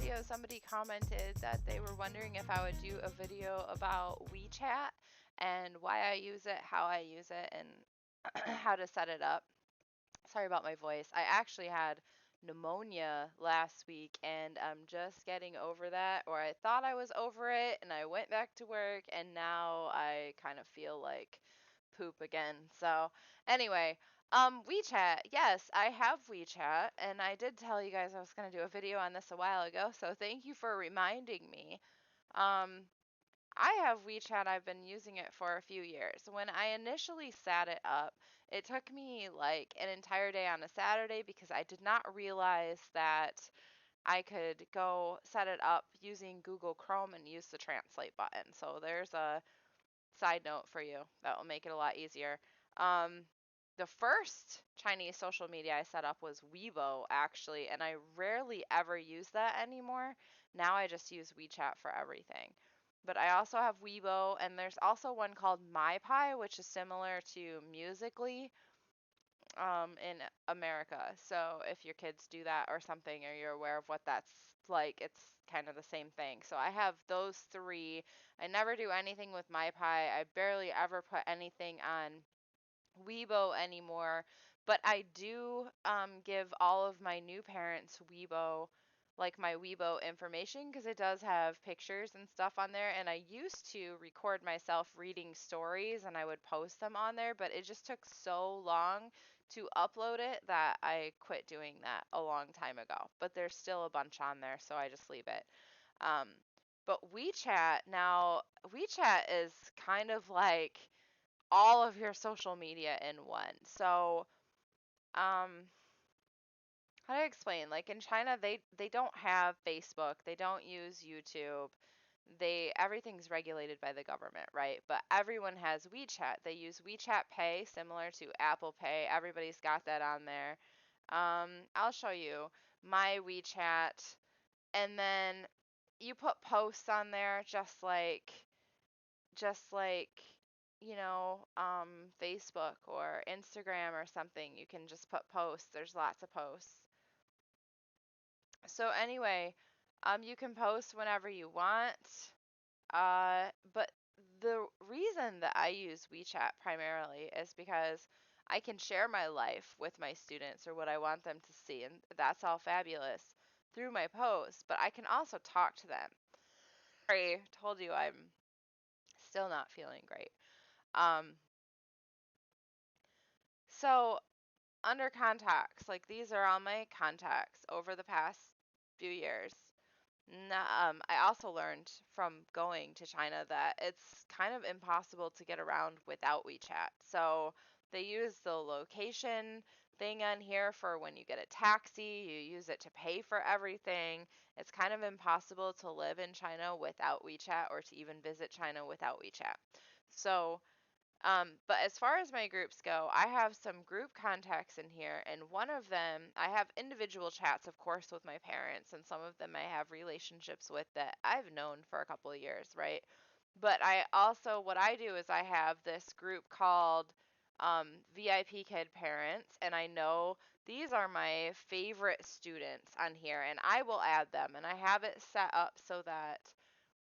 video, somebody commented that they were wondering if I would do a video about WeChat and why I use it, how I use it, and how to set it up. Sorry about my voice. I actually had pneumonia last week and I'm just getting over that, or I thought I was over it, and I went back to work and now I kind of feel like poop again. So, anyway, WeChat. Yes, I have WeChat, and I did tell you guys I was going to do a video on this a while ago, so thank you for reminding me. Um, I have WeChat. I've been using it for a few years. When I initially set it up, it took me like an entire day on a Saturday because I did not realize that I could go set it up using Google Chrome and use the translate button. So there's a side note for you that will make it a lot easier. Um, the first Chinese social media I set up was Weibo, actually, and I rarely ever use that anymore. Now I just use WeChat for everything. But I also have Weibo, and there's also one called MyPie, which is similar to Musically in America. So if your kids do that or something, or you're aware of what that's like, it's kind of the same thing. So I have those three. I never do anything with MyPie. I barely ever put anything on Weibo anymore, but I do give all of my new parents Weibo, like my Weibo information, because it does have pictures and stuff on there. And I used to record myself reading stories and I would post them on there, but it just took so long to upload it that I quit doing that a long time ago. But there's still a bunch on there, so I just leave it. Um, but WeChat, now, WeChat is kind of like all of your social media in one. So, um, how do I explain? Like in China, they don't have Facebook, they don't use YouTube. Everything's regulated by the government, right? But everyone has WeChat. They use WeChat Pay, similar to Apple Pay. Everybody's got that on there. I'll show you my WeChat, and then you put posts on there just like Facebook or Instagram or something. You can just put posts. There's lots of posts. So anyway, you can post whenever you want. But the reason that I use WeChat primarily is because I can share my life with my students or what I want them to see, and that's all fabulous through my posts. But I can also talk to them. Sorry, told you I'm still not feeling great. Um, so under contacts, like these are all my contacts over the past few years. I also learned from going to China that it's kind of impossible to get around without WeChat. So they use the location thing on here for when you get a taxi, you use it to pay for everything. It's kind of impossible to live in China without WeChat or to even visit China without WeChat. So but as far as my groups go, I have some group contacts in here, and one of them, I have individual chats, of course, with my parents, and some of them I have relationships with that I've known for a couple of years, right? But I also, what I do is I have this group called VIP Kid Parents, and I know these are my favorite students on here, and I will add them, and I have it set up so that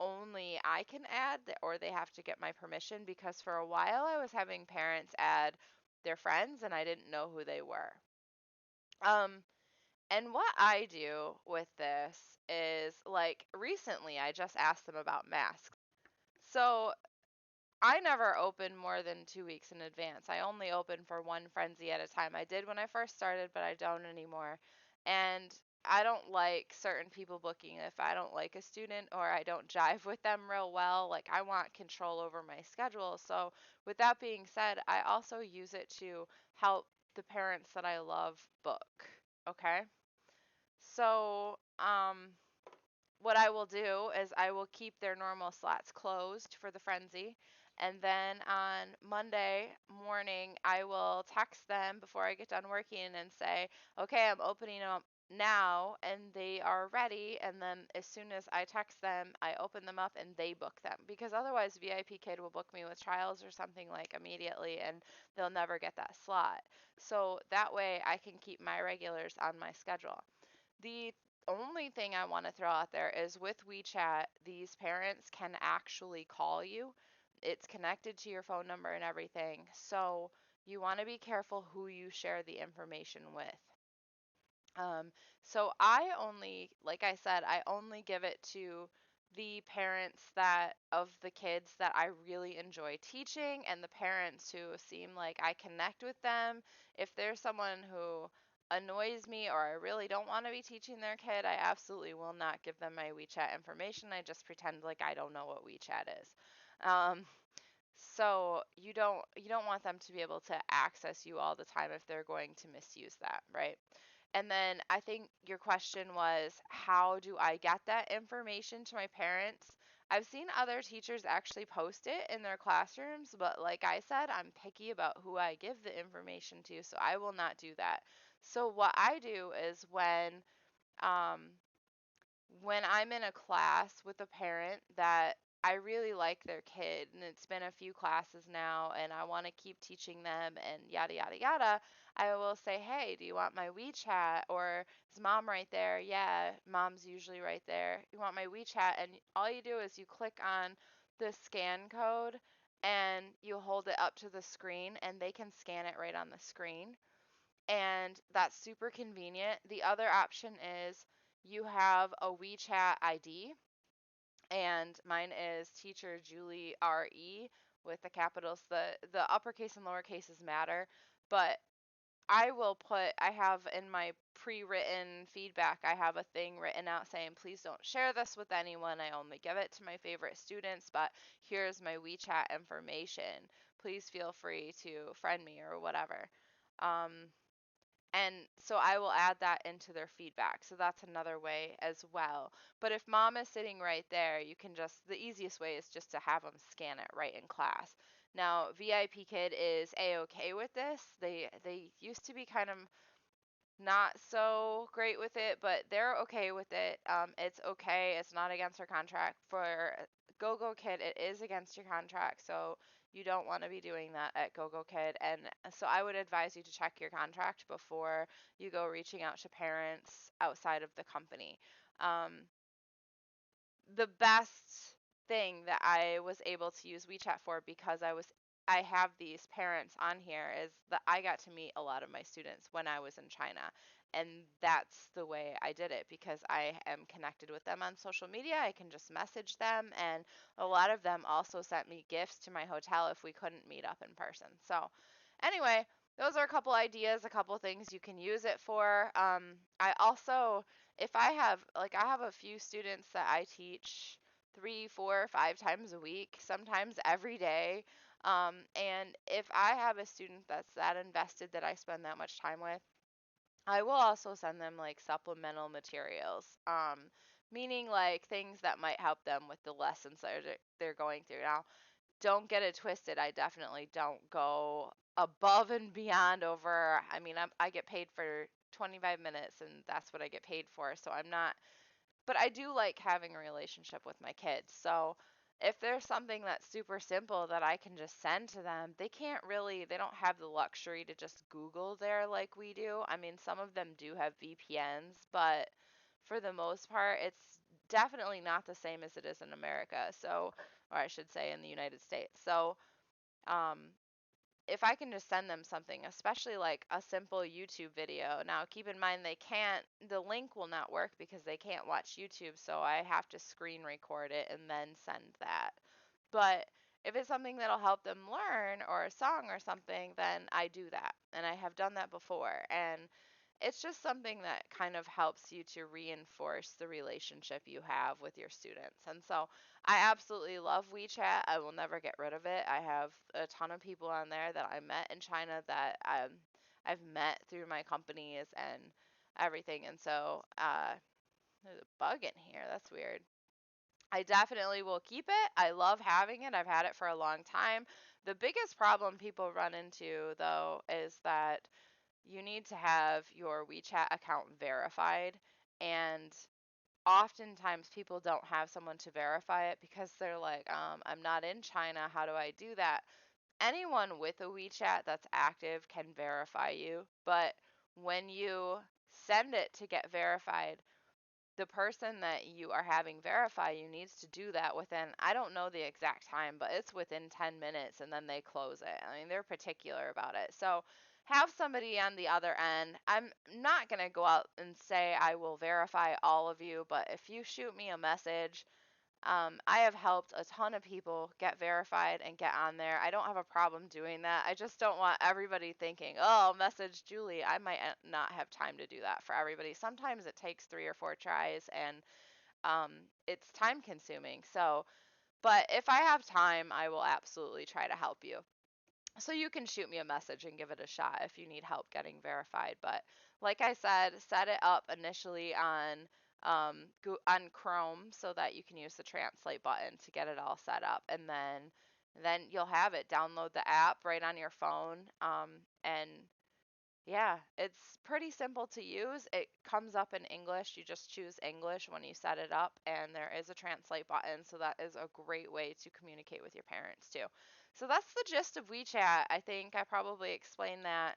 only I can add, or they have to get my permission, because for a while I was having parents add their friends and I didn't know who they were. Um, and what I do with this is, like, recently I just asked them about masks. So I never open more than 2 weeks in advance. I only open for one frenzy at a time. I did when I first started, but I don't anymore. And I don't like certain people booking if I don't like a student or I don't jive with them real well. Like, I want control over my schedule. So, with that being said, I also use it to help the parents that I love book. Okay? So, what I will do is I will keep their normal slots closed for the frenzy. And then on Monday morning, I will text them before I get done working and say, okay, I'm opening up now, and they are ready. And then as soon as I text them, I open them up and they book them. Because otherwise, VIP Kid will book me with trials or something like immediately, and they'll never get that slot. So that way I can keep my regulars on my schedule. The only thing I want to throw out there is with WeChat, these parents can actually call you. It's connected to your phone number and everything. So you want to be careful who you share the information with. Um, so I only, like I said, I only give it to the parents that of the kids that I really enjoy teaching and the parents who seem like I connect with them. If there's someone who annoys me or I really don't want to be teaching their kid, I absolutely will not give them my WeChat information. I just pretend like I don't know what WeChat is. Um, so you don't want them to be able to access you all the time if they're going to misuse that, right? And then I think your question was, how do I get that information to my parents? I've seen other teachers actually post it in their classrooms, but like I said, I'm picky about who I give the information to, so I will not do that. So what I do is um, when I'm in a class with a parent that I really like their kid and it's been a few classes now and I want to keep teaching them and yada yada yada, I will say, "Hey, do you want my WeChat?" Or is mom right there? Yeah, mom's usually right there. You want my WeChat? And all you do is you click on the scan code and you hold it up to the screen and they can scan it right on the screen, and that's super convenient. The other option is you have a WeChat ID, and mine is Teacher Julie RE with the capitals. The uppercase and lowercases matter, but I have in my pre-written feedback, I have a thing written out saying, please don't share this with anyone. I only give it to my favorite students, but here's my WeChat information. Please feel free to friend me or whatever. Um, and so I will add that into their feedback. So that's another way as well. But if mom is sitting right there, you can just, the easiest way is just to have them scan it right in class. Now, VIP Kid is A-OK with this. They used to be kind of not so great with it, but they're okay with it. It's okay. It's not against our contract. For Gogokid, it is against your contract, so you don't want to be doing that at Gogokid. And so I would advise you to check your contract before you go reaching out to parents outside of the company. Um, the best thing that I was able to use WeChat for, because I have these parents on here, is that I got to meet a lot of my students when I was in China. And that's the way I did it, because I am connected with them on social media. I can just message them, and a lot of them also sent me gifts to my hotel if we couldn't meet up in person. So, anyway, those are a couple ideas, a couple things you can use it for. I also, if I have, like, I have a few students that I teach 3, 4, 5 times a week, sometimes every day. And if I have a student that's that invested that I spend that much time with, I will also send them like supplemental materials, meaning like things that might help them with the lessons that they're going through. Now, don't get it twisted. I definitely don't go above and beyond over. I mean, I get paid for 25 minutes and that's what I get paid for. So I'm not, but I do like having a relationship with my kids. So if there's something that's super simple that I can just send to them, they don't have the luxury to just Google there like we do. I mean, some of them do have VPNs, but for the most part, it's definitely not the same as it is in America. So, or I should say in the United States. So, um, if I can just send them something, especially like a simple YouTube video. Now, keep in mind the link will not work because they can't watch YouTube, so I have to screen record it and then send that. But if it's something that'll help them learn or a song or something, then I do that. And I have done that before. And it's just something that kind of helps you to reinforce the relationship you have with your students. And so I absolutely love WeChat. I will never get rid of it. I have a ton of people on there that I met in China that I've met through my companies and everything. And so there's a bug in here. That's weird. I definitely will keep it. I love having it. I've had it for a long time. The biggest problem people run into, though, is that you need to have your WeChat account verified. And oftentimes people don't have someone to verify it because they're like, I'm not in China. How do I do that? Anyone with a WeChat that's active can verify you. But when you send it to get verified, the person that you are having verify you needs to do that within, I don't know the exact time, but it's within 10 minutes and then they close it. I mean, they're particular about it. So have somebody on the other end. I'm not going to go out and say I will verify all of you, but if you shoot me a message, I have helped a ton of people get verified and get on there. I don't have a problem doing that. I just don't want everybody thinking, oh, message Julie. I might not have time to do that for everybody. Sometimes it takes 3 or 4 tries and it's time consuming. So, but if I have time, I will absolutely try to help you. So you can shoot me a message and give it a shot if you need help getting verified. But like I said, set it up initially on on Chrome so that you can use the translate button to get it all set up, and then you'll have it. Download the app right on your phone, and yeah, it's pretty simple to use. It comes up in English. You just choose English when you set it up, and there is a translate button, so that is a great way to communicate with your parents too. So that's the gist of WeChat. I think I probably explained that.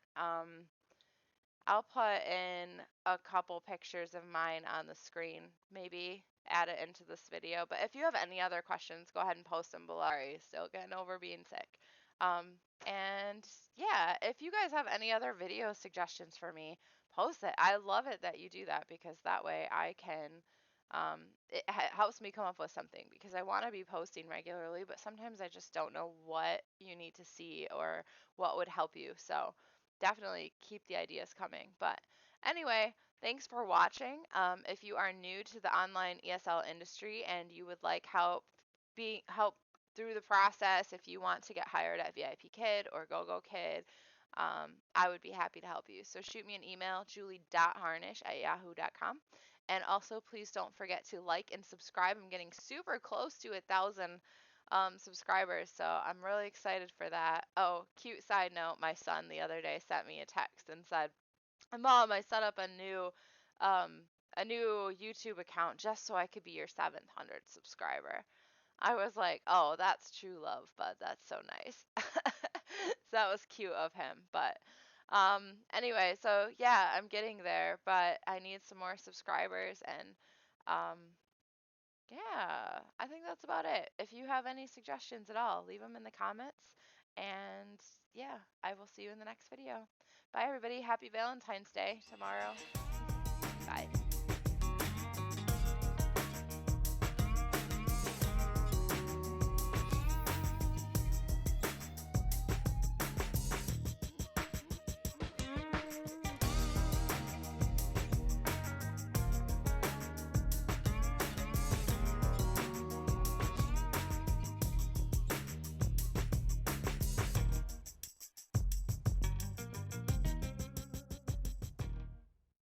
I'll put in a couple pictures of mine on the screen, maybe add it into this video. But if you have any other questions, go ahead and post them below. Sorry, still getting over being sick. And yeah, if you guys have any other video suggestions for me, post it. I love it that you do that because that way I can, helps me come up with something because I want to be posting regularly, but sometimes I just don't know what you need to see or what would help you. So definitely keep the ideas coming. But anyway, thanks for watching. If you are new to the online ESL industry and you would like help through the process, if you want to get hired at VIP Kid or Gogokid, I would be happy to help you. So shoot me an email, julie.harnish@yahoo.com. And also, please don't forget to like and subscribe. I'm getting super close to 1,000 subscribers, so I'm really excited for that. Oh, cute side note, my son the other day sent me a text and said, Mom, I set up um, a new YouTube account just so I could be your 700th subscriber. I was like, oh, that's true love, but that's so nice. So that was cute of him. But anyway, so yeah, I'm getting there, but I need some more subscribers. And um, yeah, I think that's about it. If you have any suggestions at all, leave them in the comments. And yeah, I will see you in the next video. Bye, everybody. Happy Valentine's Day tomorrow. Bye.